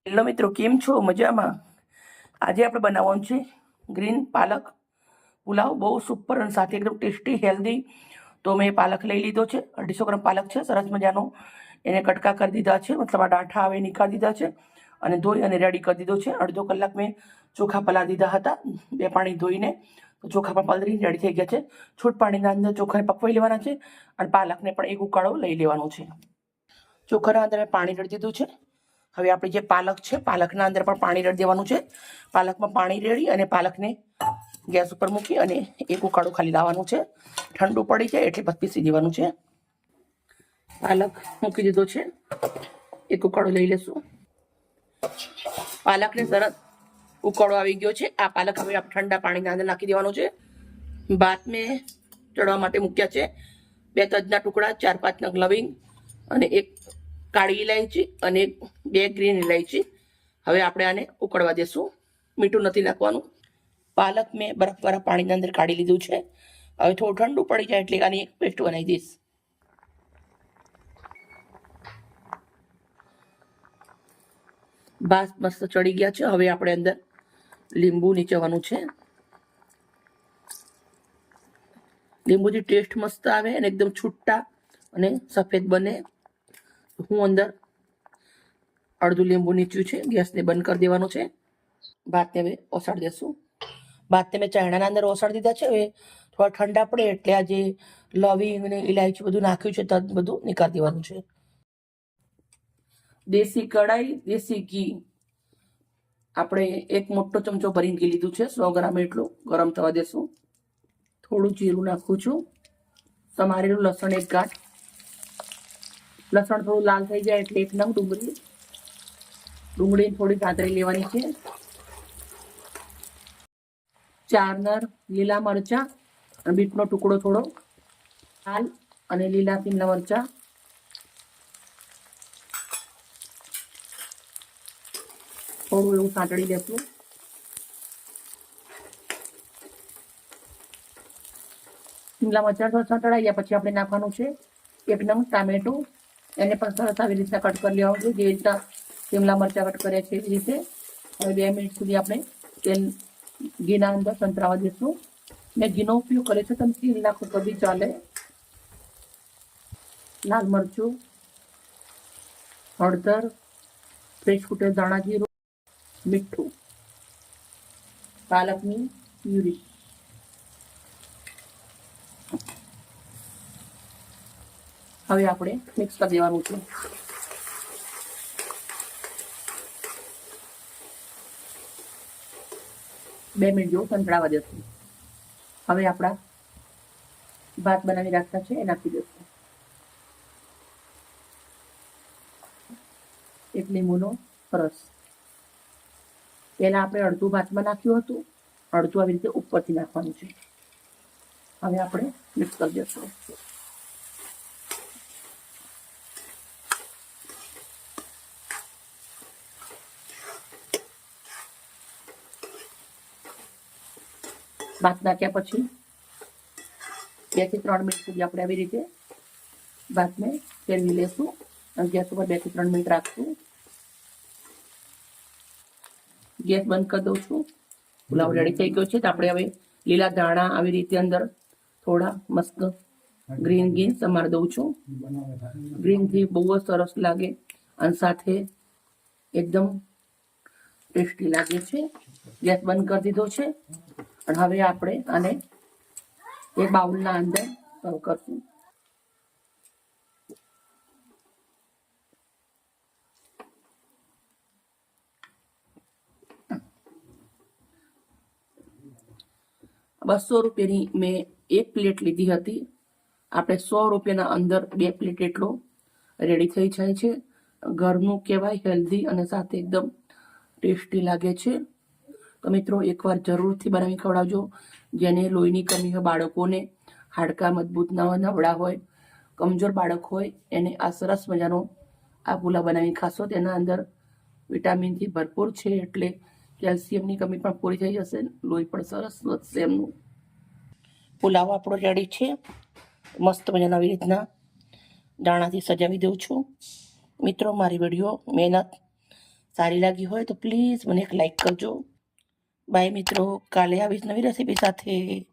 Hello મિત્રો, કેમ છો? મજામાં? આજે આપણે બનાવવાનું છે ગ્રીન પાલક પુલાવ. બહુ સુપર અને સાથે એકદમ ટેસ્ટી હેલ્ધી. તો મેં પાલક લઈ લીધો છે, 250 ગ્રામ પાલક છે, સરસ મજાનો. એને કટકા કરી દીધા છે, મતલબ આ ડાંઠા આવે નીકાળી દીધા છે અને ધોઈ અને રેડી કરી દીધો છે. અડધો કલાક મેં ચોખા પલાળી દીધા હતા, 2 પાણી ધોઈને. તો ચોખા પણ પલળી રેડી થઈ ગયા છે. છૂટ પાણીના અંદર ચોખાને પકવાઈ લેવાના છે અને પાલકને પણ એક ઉકાળો લઈ લેવાનો છે. ચોખાના અંદર મેં પાણી રેડી દીધું છે. હવે આપણે જે પાલક છે, પાલકના અંદર પણ પાણી રેડી દેવાનું છે. પાલકમાં પાણી રેડી અને પાલકને ગેસ ઉપર મૂકી અને એક ઉકાળો ખાલી લાવવાનું છે. ઠંડુ પડી જાય એટલે પછી પીસી દેવાનું છે. પાલક મૂકી દીધો છે, એક ઉકાળો લઈ લેશું. પાલકને સરસ ઉકાળો આવી ગયો છે. આ પાલક હવે આપણે ઠંડા પાણીના અંદર નાખી દેવાનું છે. ભાત મેં ચડવા માટે મૂક્યા છે. 2 તજના ટુકડા, 4-5 નંગ લવિંગ અને 1 કાળી ઇલાયચી અને 2 ગ્રીન ઇલાયચી. હવે આપણે આને ઉકળવા દેશું. મીઠું નથી નાખવાનું. પાલક મેં બરફવાળા પાણીના અંદર કાઢી લીધું છે. હવે થોડું ઠંડુ પડી જાય એટલે આની એક પેસ્ટ બનાવી દઈશ. ભાત મસ્ત ચડી ગયા છે. હવે આપણે અંદર લીંબુ નીચવાનું છે. લીંબુથી ટેસ્ટ મસ્ત આવે અને એકદમ છૂટા અને સફેદ બને. હું અંદર અડધું લીંબુ નીચ્યું છે. ગેસને બંધ કરી દેવાનું છે. ભાતને હવે ઓસાડી દેશું. ભાતને મેં ચાયણાના અંદર ઓસાડી દીધા છે. હવે થોડા ઠંડા પડે એટલે આ જે લવિંગ અને ઇલાયચી બધું નાખ્યું છે, તજ બધું નીકાળી દેવાનું છે. દેશી કઢાઈ, દેશી ઘી આપણે 1 મોટો ચમચો ભરીને ઘી લીધું છે. 100 ગ્રામ એટલું ગરમ થવા દેશું. થોડું જીરું નાખું છું. સમારેલું લસણ 1 ગાંઠ. લસણ થોડું લાલ થઈ જાય એટલે 1 નંગ ડુંગળી થોડી કાતરી લેવાની છે. 4 નર લીલા મરચા અને બીટનો ટુકડો થોડો, લાલ અને લીલા શીમલા મરચા, થોડું એવું સાંતળી લેશું. શીમલા મરચા થોડા સાંતળાઈ ગયા પછી આપણે નાખવાનું છે 1 નંગ ટામેટું. એને પણ સરસ આવી રીતના કટ કરી લેવાનું છે, જે રીતના શીમલા મરચા કટ કર્યા છે એ રીતે. હવે 2 મિનિટ સુધી આપણે તેલ ઘીના અંદર સંતરાવા દઈશું. મેં ઘીનો ઉપયોગ કરે છે, તમે તેલ નાખો તો બી ચાલે. લાલ મરચું, હળદર, ફ્રેશ કૂટેલ ધાણા જીરું, મીઠું, પાલકની પ્યુરી. હવે આપણે મિક્સ કરી દેવાનું છે. બે મિનિટ જેવું સંતળાવા દેશું. હવે આપણા ભાત બનાવી રાખતા છે એ નાખી દઈશું. 1 લીંબુનો રસ. પહેલા આપણે અડધું ભાતમાં નાખ્યું હતું, અડધું આવી રીતે ઉપરથી નાખવાનું છે. હવે આપણે મિક્સ કરી દઈશું. ભાત નાખ્યા પછી 2 થી 3 મિનિટ સુધી આપણે આવી રીતે ભાતને ફેરવી લેશું અને ગેસ ઉપર 2 થી 3 મિનિટ રાખશું. ગેસ બંધ કરી દઉં છું. પુલાવ રેડી થઈ ગયો છે. તો આપણે હવે લીલા ધાણા આવી રીતે અંદર થોડા મસ્ત ગ્રીન ઘી સમારી દઉં છું. ગ્રીન ઘી બહુ જ સરસ લાગે અને સાથે એકદમ ટેસ્ટી લાગે છે. ગેસ બંધ કરી દીધો છે અને હવે આપણે આને એક બાઉલના અંદર સર્વ કરશું. ₹200 મેં 1 પ્લેટ લીધી હતી. આપણે ₹100 અંદર 2 પ્લેટ એટલો રેડી થઈ જાય છે. ઘરનું કહેવાય, હેલ્ધી અને સાથે એકદમ ટેસ્ટી લાગે છે. તો મિત્રો, એકવાર જરૂરથી બનાવી ખવડાવજો. જેને લોહીની કમી હોય, બાળકોને હાડકાં મજબૂત ના હોય, નબળા હોય, કમજોર બાળક હોય, એને આ સરસ મજાનો આ પુલાવ બનાવી ખાશો. તેના અંદર વિટામિનથી ભરપૂર છે એટલે કેલ્શિયમની કમી પણ પૂરી થઈ જશે. લોહી પણ સરસ વધશે એમનું. પુલાવ આપણો રેડી છે. મસ્ત મજાના આવી રીતના દાણાથી સજાવી દઉં છું. મિત્રો, મારી વિડીયો મહેનત સારી લાગી હોય તો પ્લીઝ મને એક લાઈક કરજો. બાય મિત્રો, કાલે આવીશ નવી રેસીપી સાથે.